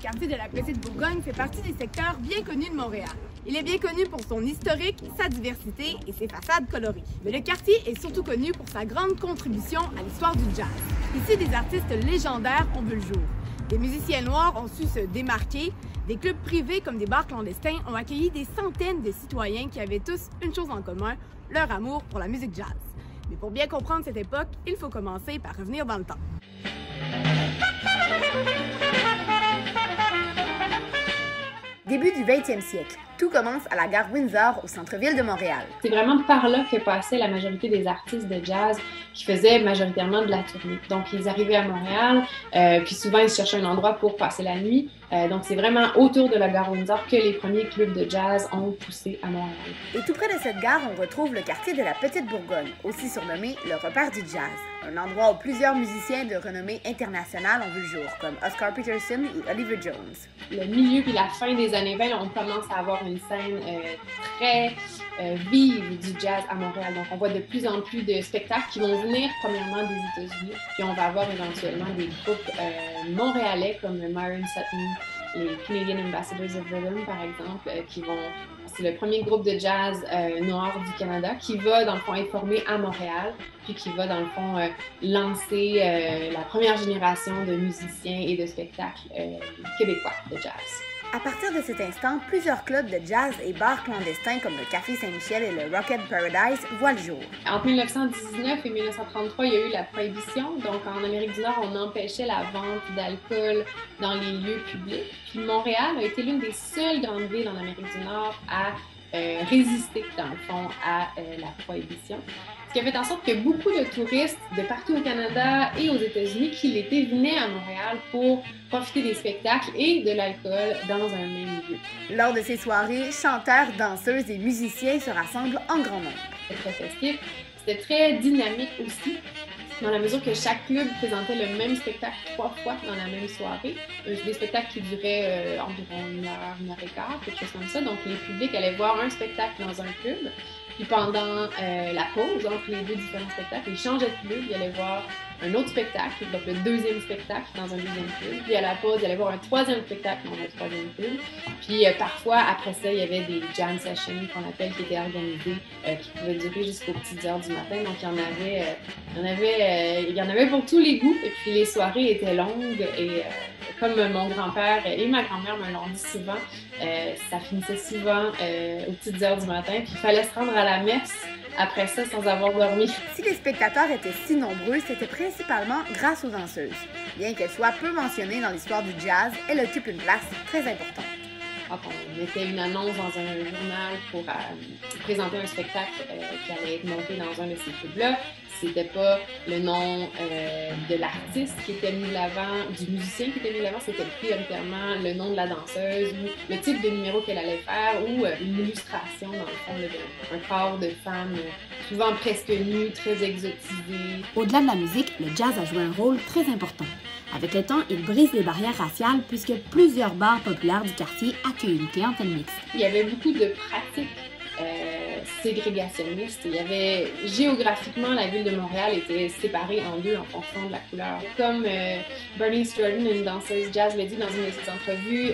quartier de la Petite Bourgogne fait partie des secteurs bien connus de Montréal. Il est bien connu pour son historique, sa diversité et ses façades colorées. Mais le quartier est surtout connu pour sa grande contribution à l'histoire du jazz. Ici, des artistes légendaires ont vu le jour. Des musiciens noirs ont su se démarquer. Des clubs privés comme des bars clandestins ont accueilli des centaines de citoyens qui avaient tous une chose en commun, leur amour pour la musique jazz. Mais pour bien comprendre cette époque, il faut commencer par revenir dans le temps. Début du 20e siècle. Tout commence à la gare Windsor, au centre-ville de Montréal. C'est vraiment par là que passaient la majorité des artistes de jazz qui faisaient majoritairement de la tournée. Donc, ils arrivaient à Montréal, puis souvent, ils cherchaient un endroit pour passer la nuit. Donc, c'est vraiment autour de la gare Windsor que les premiers clubs de jazz ont poussé à Montréal. Et tout près de cette gare, on retrouve le quartier de la Petite Bourgogne, aussi surnommé le repère du jazz. Un endroit où plusieurs musiciens de renommée internationale ont vu le jour, comme Oscar Peterson et Oliver Jones. Le milieu puis la fin des années 20, on commence à avoir une scène très vive du jazz à Montréal. Donc, on voit de plus en plus de spectacles qui vont venir premièrement des États-Unis, puis on va avoir éventuellement des groupes montréalais comme Myron Sutton, les Canadian Ambassadors of Rhythm, par exemple, qui vont... C'est le premier groupe de jazz noir du Canada qui va, dans le fond, être formé à Montréal, puis qui va, dans le fond, lancer la première génération de musiciens et de spectacles québécois de jazz. À partir de cet instant, plusieurs clubs de jazz et bars clandestins comme le Café Saint-Michel et le Rocket Paradise voient le jour. Entre 1919 et 1933, il y a eu la prohibition. Donc, en Amérique du Nord, on empêchait la vente d'alcool dans les lieux publics. Puis Montréal a été l'une des seules grandes villes en Amérique du Nord à résister, dans le fond, à la prohibition. Ce qui a fait en sorte que beaucoup de touristes de partout au Canada et aux États-Unis qui l'étaient venaient à Montréal pour profiter des spectacles et de l'alcool dans un même lieu. Lors de ces soirées, chanteurs, danseuses et musiciens se rassemblent en grand nombre. C'était très festif, c'était très dynamique aussi, dans la mesure que chaque club présentait le même spectacle 3 fois dans la même soirée. Des spectacles qui duraient environ 1 heure et quart, quelque chose comme ça. Donc, les publics allaient voir un spectacle dans un club. Puis pendant la pause, entre les deux différents spectacles, ils changeaient de club, ils allaient voir un autre spectacle, donc le deuxième spectacle dans un deuxième club. Puis à la pause, ils allaient voir un troisième spectacle dans un troisième club. Puis parfois, après ça, il y avait des jam sessions qu'on appelle, qui étaient organisées, qui pouvaient durer jusqu'aux petites heures du matin. Donc il y en avait pour tous les goûts. Et puis les soirées étaient longues et comme mon grand-père et ma grand-mère me l'ont dit souvent, ça finissait souvent aux petites heures du matin. Puis il fallait se rendre à la messe après ça sans avoir dormi. Si les spectateurs étaient si nombreux, c'était principalement grâce aux danseuses. Bien qu'elles soient peu mentionnées dans l'histoire du jazz, elles occupent une place très importante. Donc, on mettait une annonce dans un journal pour présenter un spectacle qui allait être monté dans un de ces clubs-là. C'était pas le nom de l'artiste qui était mis de l'avant, du musicien qui était mis de l'avant, c'était prioritairement le nom de la danseuse ou le type de numéro qu'elle allait faire ou une illustration, dans le fond, d'un corps de femme souvent presque nu, très exotisé. Au-delà de la musique, le jazz a joué un rôle très important. Avec le temps, il brise les barrières raciales puisque plusieurs bars populaires du quartier accueillent une clientèle mixte. Il y avait beaucoup de pratiques ségrégationnistes. Il y avait, géographiquement, la ville de Montréal était séparée en deux en fonction de la couleur. Comme Bernice Jordan, une danseuse jazz, l'a dit dans une de ses entrevues,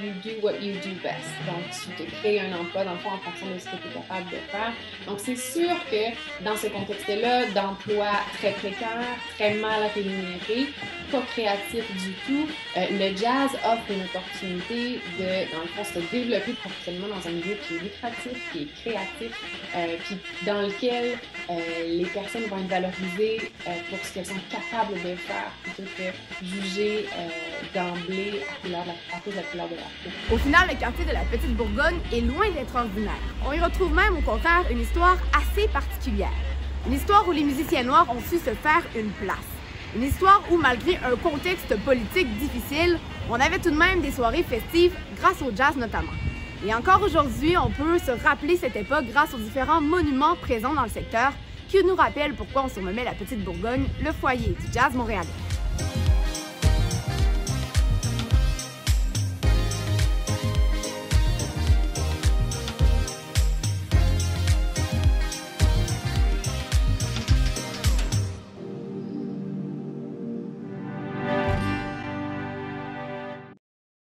you do what you do best. Donc, tu te crées un emploi, dans le fond, en fonction de ce que tu es capable de faire. Donc, c'est sûr que dans ce contexte-là, d'emploi très précaire, très mal rémunéré, pas créatif du tout, le jazz offre une opportunité de, dans le fond, se développer professionnellement dans un milieu qui est lucratif, qui est créatif, puis dans lequel les personnes vont être valorisées pour ce qu'elles sont capables de faire, plutôt que jugées d'emblée à cause de la couleur de la peau. Au final, le quartier de la Petite Bourgogne est loin d'être ordinaire. On y retrouve même, au contraire, une histoire assez particulière. Une histoire où les musiciens noirs ont su se faire une place. Une histoire où, malgré un contexte politique difficile, on avait tout de même des soirées festives grâce au jazz notamment. Et encore aujourd'hui, on peut se rappeler cette époque grâce aux différents monuments présents dans le secteur qui nous rappellent pourquoi on surnommait la Petite Bourgogne le foyer du jazz montréalais.